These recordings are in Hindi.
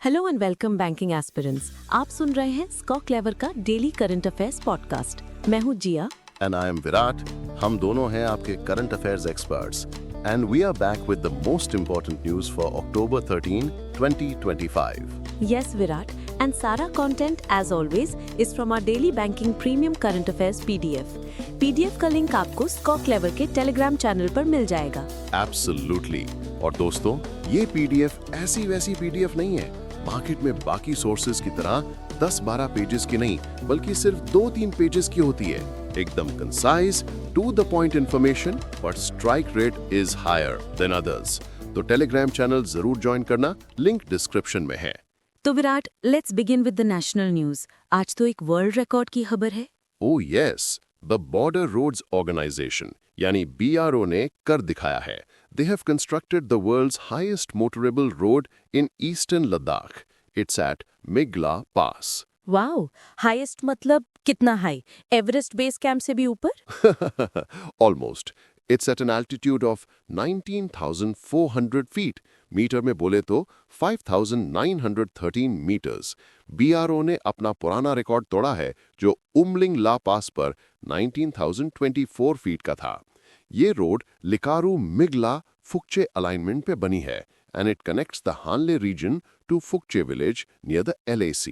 Hello and welcome banking aspirants. आप सुन रहे हैं स्कॉ क्लेवर का डेली करंट अफेयर्स पॉडकास्ट। मैं हूं Jiya and I am Virat. हम दोनों हैं आपके current affairs experts and we are back with the most important news for October 13, 2025। Yes Virat, and सारा content as always is from our daily banking premium current affairs PDF का लिंक आपको स्कॉ क्लेवर के टेलीग्राम चैनल पर मिल जाएगा। एब्सोल्युटली। और दोस्तों, ये पीडीएफ ऐसी वैसी पीडीएफ नहीं है। मार्केट में बाकी सोर्सेज की तरह 10-12 पेजेस की नहीं, बल्कि सिर्फ 2-3 पेजेस की होती है। एकदम concise, to the point information, but strike rate is higher than others. तो टेलीग्राम चैनल जरूर ज्वाइन करना, लिंक डिस्क्रिप्शन में है। तो Virat, let's begin with the national news. आज तो एक वर्ल्ड रिकॉर्ड की खबर है। Oh yes, the border roads organisation यानी BRO ने कर दिखाया है। They have constructed the world's highest motorable road in eastern Ladakh. It's at Migla Pass. Wow, highest मतलब कितना हाई? एवरेस्ट बेस कैंप से भी ऊपर? Almost. It's at an altitude of 19,400 feet. Metre में बोले तो 5,913 meters. BRO ने अपना पुराना रिकॉर्ड तोड़ा है जो उमलिंग ला पास पर 19,024 फीट का था। ये रोड लिकारू मिगला फुकचे अलाइनमेंट पे बनी है and it connects the Hanle region to Phukche village near the LAC।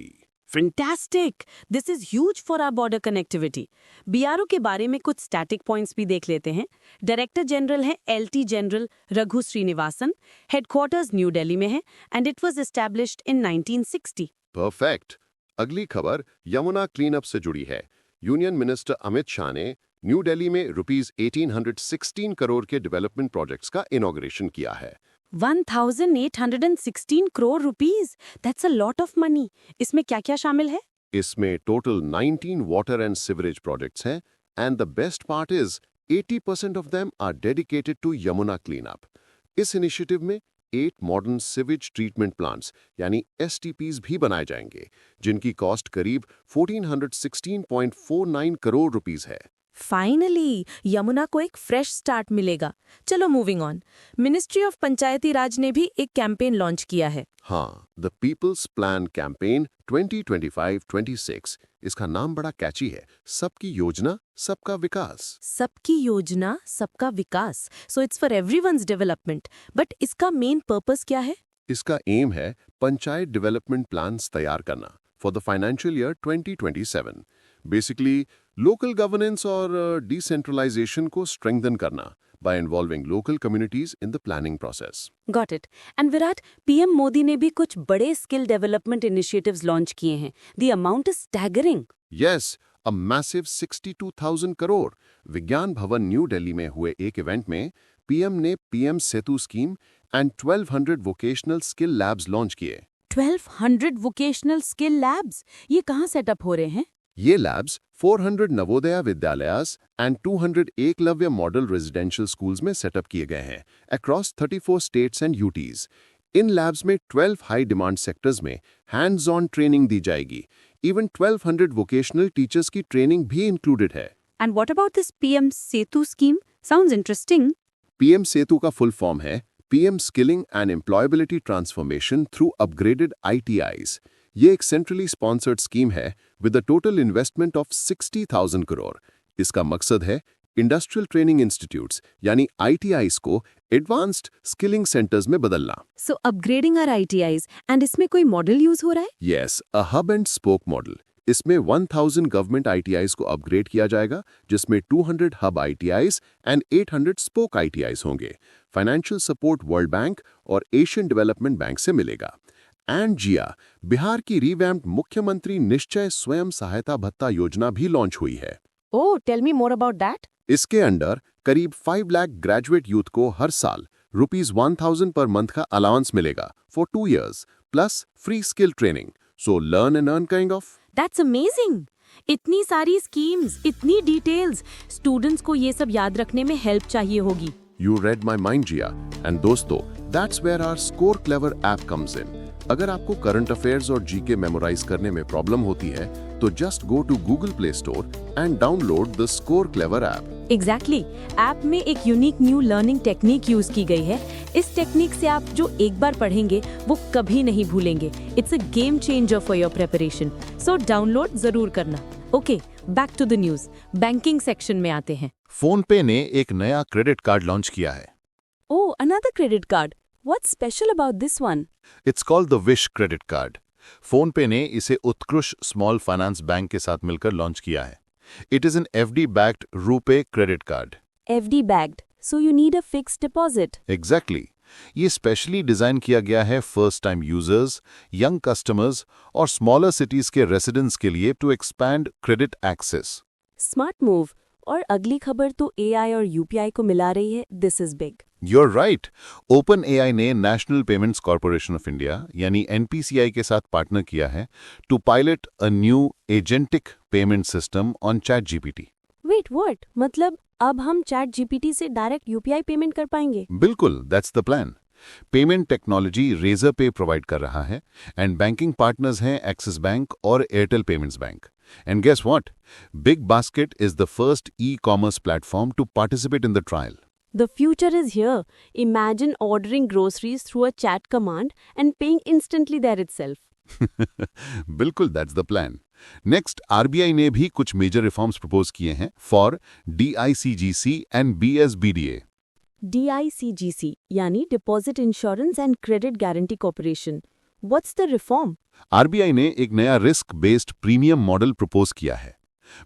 Fantastic! This is huge for our border connectivity. BRO के बारे में कुछ स्टैटिक पॉइंट्स भी देख लेते हैं। डायरेक्टर जनरल हैं LT general Raghu Srinivasan. Headquarters new Delhi में है and it was established in 1960। Perfect. अगली खबर यमुना क्लीनअप से जुड़ी है। यूनियन मिनिस्टर अमित शाह ने न्यू दिल्ली में ₹1816 करोड़ के डेवलपमेंट प्रोजेक्ट्स का इनॉग्रेशन किया है। 1816 crore rupees, that's a lot of money. इसमें क्या-क्या शामिल है? इसमें total 19 water and sewerage projects हैं and the best part is 80% of them are dedicated to Yamuna cleanup. इस इनिशिएटिव में 8 मॉडर्न सिवेज ट्रीटमेंट प्लांट्स यानी STPs भी बनाए जाएंगे, जिनकी कॉस्ट करीब 1416.49 करोड़ रुपीस है। फाइनली यमुना को एक फ्रेश स्टार्ट मिलेगा। चलो moving on. Ministry of Panchayati राज ने भी एक कैंपेन लॉन्च किया है। हाँ, द पीपल्स प्लान कैंपेन 2025-26। इसका नाम बड़ा कैची है। सबकी योजना, सबका विकास। Sabki Yojana, Sabka Vikas. So it's for everyone's development. But इसका मेन पर्पस क्या है? इसका एम है पंचायत डेवलपमेंट प्लान्स तैयार करना for the financial year 2027। Basically local governance और डिसेंट्रलाइजेशन को स्ट्रेंथन करना by involving local communities in the planning process. Got it. And Virat, PM Modi ने भी कुछ बड़े स्किल डेवलपमेंट इनिशिएटिव्स लॉन्च किए हैं। The amount is staggering. Yes, a massive 62,000 crore. विज्ञान भवन न्यू दिल्ली में हुए एक इवेंट में PM ने PM Setu scheme and 1200 vocational skill labs launch किए। 1200 वोकेशनल स्किल लैब्स, ये कहाँ सेटअप हो रहे हैं? ये labs 400 Navodaya Vidyalayas and 200 Eklavya model residential schools में सेटअप किए गए हैं अक्रॉस 34 स्टेट्स एंड यूटीज। इन लैब्स में 12 हाई डिमांड सेक्टर्स में हैंड्स ऑन ट्रेनिंग दी जाएगी। इवन 1200 वोकेशनल टीचर्स की ट्रेनिंग भी इंक्लूडेड है। And what about this PM Setu scheme? Sounds interesting. PM Setu का फुल फॉर्म है PM skilling and employability transformation through upgraded ITIs। ये एक सेंट्रली स्पॉन्सर्ड स्कीम है with a total investment of 60,000 crore. इसका मकसद है इंडस्ट्रियल ट्रेनिंग इंस्टीट्यूट्स यानी ITIs को एडवांस्ड स्किलिंग सेंटर्स में बदलना। सो अपग्रेडिंग आवर ITIs, एंड इसमें कोई मॉडल यूज हो रहा है? Yes, a hub and spoke model. इसमें 1000 गवर्नमेंट ITIs को अपग्रेड किया जाएगा, जिसमें 200 hub ITIs and 800 spoke ITIs होंगे। फाइनेंशियल सपोर्ट वर्ल्ड बैंक और एशियन डेवलपमेंट बैंक से मिलेगा। एंड जिया, बिहार की रिवैम्प्ड मुख्यमंत्री निश्चय स्वयं सहायता भत्ता योजना भी लॉन्च हुई है। Oh, tell me more about that. इसके अंडर करीब 5 लाख ग्रेजुएट यूथ को हर साल ₹1000 पर मंथ का अलाउंस मिलेगा for 2 years plus free skill training. So learn and earn kind of. That's amazing. इतनी सारी स्कीम्स, इतनी डिटेल्स, स्टूडेंट्स को ये सब याद रखने में हेल्प चाहिए होगी। You read my mind, Jia. And दोस्तों, that's where our Score Clever app comes in. अगर आपको करंट अफेयर्स और GK मेमोराइज करने में प्रॉब्लम होती है, तो just go to Google Play Store and download the Score Clever app. Exactly app में एक unique new learning technique use की गई है। इस टेक्निक से आप जो एक बार पढ़ेंगे वो कभी नहीं भूलेंगे। It's a game changer for your preparation, so download जरूर करना। Okay, back to the news. Banking section में आते हैं। फोन पे ने एक नया क्रेडिट कार्ड लॉन्च किया है। Oh, another credit card. What's special about this one? It's called the wish credit card. PhonePe ने इसे उत्कृष्ट स्मॉल फाइनेंस बैंक के साथ मिलकर लॉन्च किया है। It is an FD backed RuPay credit card. FD backed, so you need a fixed deposit. Exactly ये स्पेशली डिजाइन किया गया है first time users, young customers और स्मॉलर सिटीज के रेसिडेंट्स के लिए to expand credit access. Smart move. और अगली खबर तो AI और UPI को मिला रही है। This is big. You're right. OpenAI ने National Payments Corporation of India यानी NPCI के साथ पार्टनर किया है to pilot a new agentic payment system on ChatGPT। Wait, what? मतलब अब हम ChatGPT से डायरेक्ट UPI पेमेंट कर पाएंगे? बिल्कुल, that's the plan. Payment technology Razorpay provide कर रहा है एंड बैंकिंग पार्टनर्स हैं एक्सिस बैंक और Airtel payments bank. And guess what? BigBasket is the first e-commerce platform to participate in the trial. The future is here. Imagine ordering groceries through a chat command and paying instantly there itself. बिल्कुल, that's the plan. Next, RBI ने भी कुछ मेजर रिफॉर्म्स प्रपोज किए हैं for DICGC and BSBDA। DICGC यानी deposit insurance and credit guarantee corporation. What's the reform? RBI ने एक नया risk based premium model propose किया है।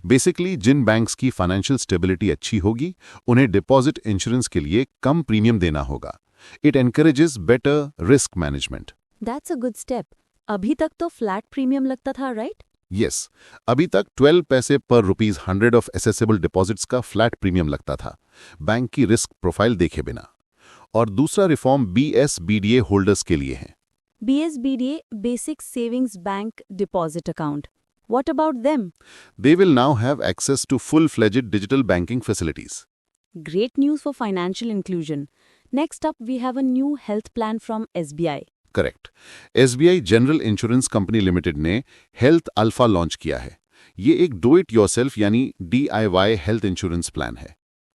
बेसिकली जिन बैंक्स की फाइनेंशियल स्टेबिलिटी अच्छी होगी उन्हें डिपॉजिट इंश्योरेंस के लिए कम प्रीमियम देना होगा। It encourages better risk management. That's a good step. अभी तक तो फ्लैट प्रीमियम लगता था, राइट? यस, अभी तक 12 पैसे पर ₹100 ऑफ एसेसेबल डिपॉजिट्स का फ्लैट प्रीमियम लगता था, बैंक की रिस्क प्रोफाइल देखे बिना। और दूसरा रिफॉर्म BSBDA होल्डर्स के लिए है। BSBDA basic savings bank deposit account. What about them? They will now have access to full-fledged digital banking facilities. Great news for financial inclusion. Next up, we have a new health plan from SBI. Correct. SBI general insurance company limited ने हेल्थ अल्फा लॉन्च किया है। ये एक डू इट योरसेल्फ यानी DIY हेल्थ इंश्योरेंस प्लान है।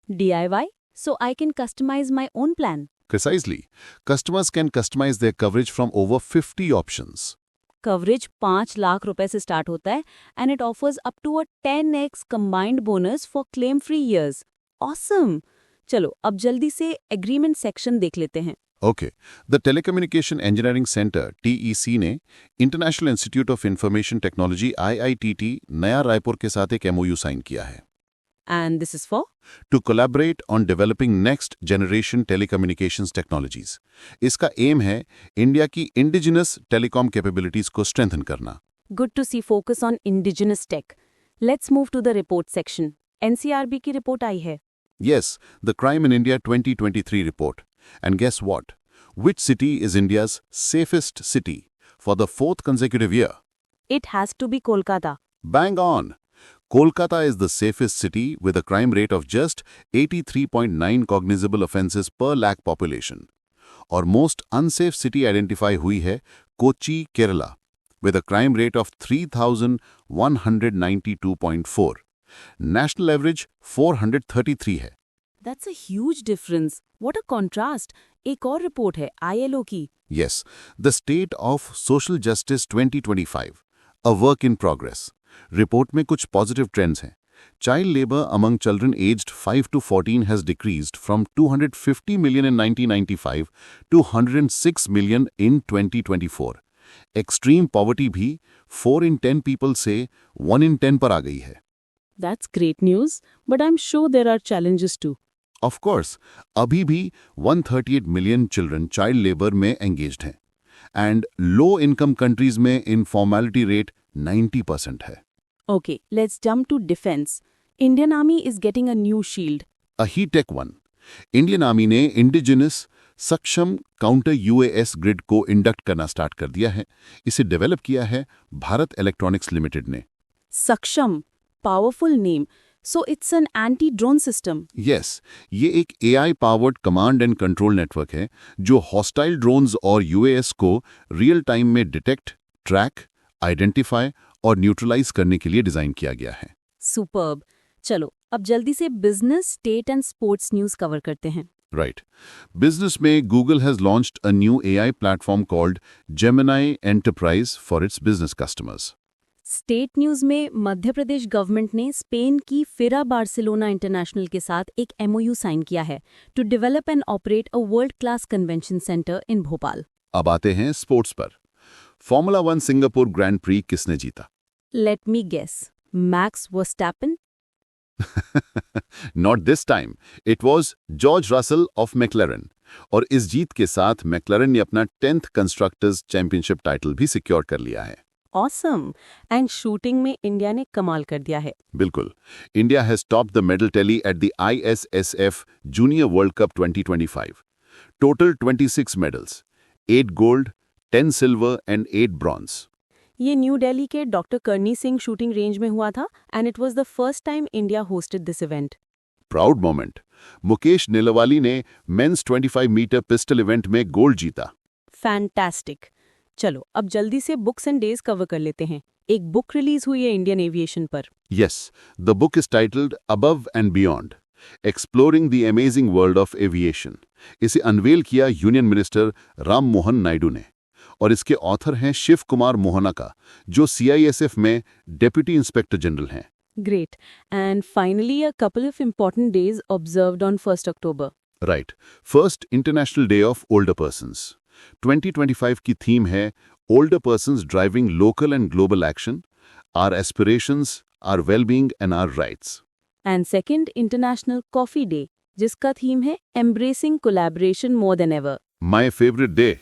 DIY? So I can customize my own plan. Precisely. Customers can customize their coverage from over 50 options. Coverage 5 lakh रुपए से स्टार्ट होता है and it offers up to a 10x combined bonus for claim free years. Awesome. चलो अब जल्दी से एग्रीमेंट सेक्शन देख लेते हैं। Okay, the telecommunication engineering centre TEC ने international institute of information technology IITT नया रायपुर के साथ एक MOU साइन किया है and this is for to collaborate on developing next generation telecommunications technologies. इसका एम है इंडिया की इंडिजिनस टेलीकॉम कैपेबिलिटीज को स्ट्रेंथन करना। Good to see focus on indigenous tech. Let's move to the report section. NCRB की रिपोर्ट आई है। Yes, the Crime in India 2023 report. And guess what? Which city is India's safest city for the 4th consecutive year? It has to be Kolkata. Bang on! Kolkata is the safest city with a crime rate of just 83.9 cognizable offenses per lakh population. और most unsafe city identify हुई है Kochi, Kerala, with a crime rate of 3,192.4. National average 433 है। That's a huge difference. What a contrast. एक और रिपोर्ट है ILO की। Yes, the State of Social Justice 2025, a work in progress. Report में कुछ पॉजिटिव ट्रेंड्स हैं। Child labor among children aged 5 to 14 has decreased from 250 million in 1995 to 106 million in 2024. Extreme poverty भी 4 in 10 people से 1 in 10 पर आ गई है। That's great news, but I'm sure there are challenges too. Of course, अभी भी 138 million children child labor में engaged हैं and low income countries में informality rate 90% है। Okay, let's jump to defense. Indian Army is getting a new shield. A heat-tech one. Indian Army ने indigenous सक्षम काउंटर UAS ग्रिड को इंडक्ट करना स्टार्ट कर दिया है। इसे डेवलप किया है भारत इलेक्ट्रॉनिक्स लिमिटेड ने। Saksham, powerful name. So it's an anti-drone system. Yes, ये एक AI powered command and control network है जो हॉस्टाइल ड्रोन्स और UAS को रियल टाइम में डिटेक्ट, ट्रैक, आइडेंटिफाई और न्यूट्रलाइज करने के लिए डिजाइन किया गया है। Superb. चलो अब जल्दी से business, state and sports news cover करते हैं। Right. Business में Google has launched a new AI platform called Gemini Enterprise for its business customers. State news में मध्य प्रदेश गवर्नमेंट ने स्पेन की फिरा बार्सिलोना इंटरनेशनल के साथ एक MOU साइन किया है to develop and operate a world class convention centre in Bhopal. अब आते हैं स्पोर्ट्स पर। Formula 1 Singapore grand prix जीता? Let me guess, Max Verstappen. Not this time. It was George Russell of McLaren. और इस जीत के साथ मैक्लैरेन ने अपना 10th कंस्ट्रक्टर्स चैंपियनशिप टाइटल भी सिक्योर कर लिया है। ऑसम। एंड शूटिंग में इंडिया ने कमाल कर दिया है। बिल्कुल। India has topped the medal tally at the ISSF junior world cup 2025. Total 26 medals, 8 gold, 10 silver and 8 bronze. ये न्यू दिल्ली के डॉक्टर करनी सिंह शूटिंग रेंज में हुआ था and it was the first time India hosted this event. Proud moment. Mukesh नीलवाली ने मेंस 25 मीटर पिस्टल इवेंट में गोल्ड जीता। फैंटास्टिक। चलो अब जल्दी से बुक्स एंड डेज कवर कर लेते हैं। एक बुक रिलीज हुई है इंडियन एविएशन पर। Yes, the book is titled Above and Beyond, Exploring the Amazing World of Aviation. इसे अनवेल किया यूनियन मिनिस्टर राम मोहन नायडू ने और इसके ऑथर हैं शिव कुमार मोहनाका, जो CISF में डेप्यूटी इंस्पेक्टर जनरल हैं। Great. And finally, a couple of important days observed on 1st October. Right. First, International Day of Older Persons. 2025 की थीम है Older Persons Driving Local and Global Action, Our Aspirations, Our Well-being and Our Rights. And second, International Coffee Day, जिसका थीम है Embracing Collaboration More Than Ever. My favorite day.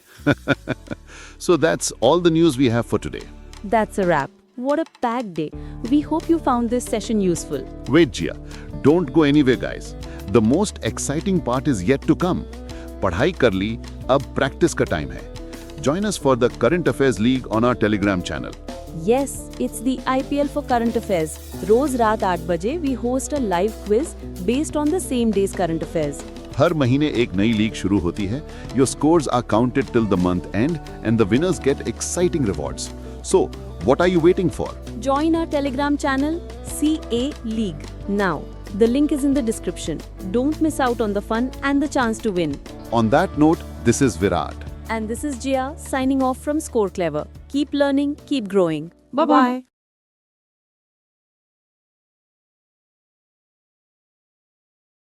So that's all the news we have for today. That's a wrap. What a packed day. We hope you found this session useful. Wait, Jia. Don't go anywhere, guys. The most exciting part is yet to come. पढ़ाई कर ली, अब प्रैक्टिस का टाइम है. Join us for the Current Affairs League on our Telegram channel. Yes, it's the IPL for current affairs. रोज रात 8 बजे we host a live quiz based on the same day's current affairs. हर महीने एक नई लीग शुरू होती है. Your scores are counted till the month end and the winners get exciting rewards. So, what are you waiting for? Join our Telegram channel, CA League, now. The link is in the description. Don't miss out on the fun and the chance to win. On that note, this is Virat. And this is Jia signing off from Score Clever. Keep learning, keep growing. Bye-bye.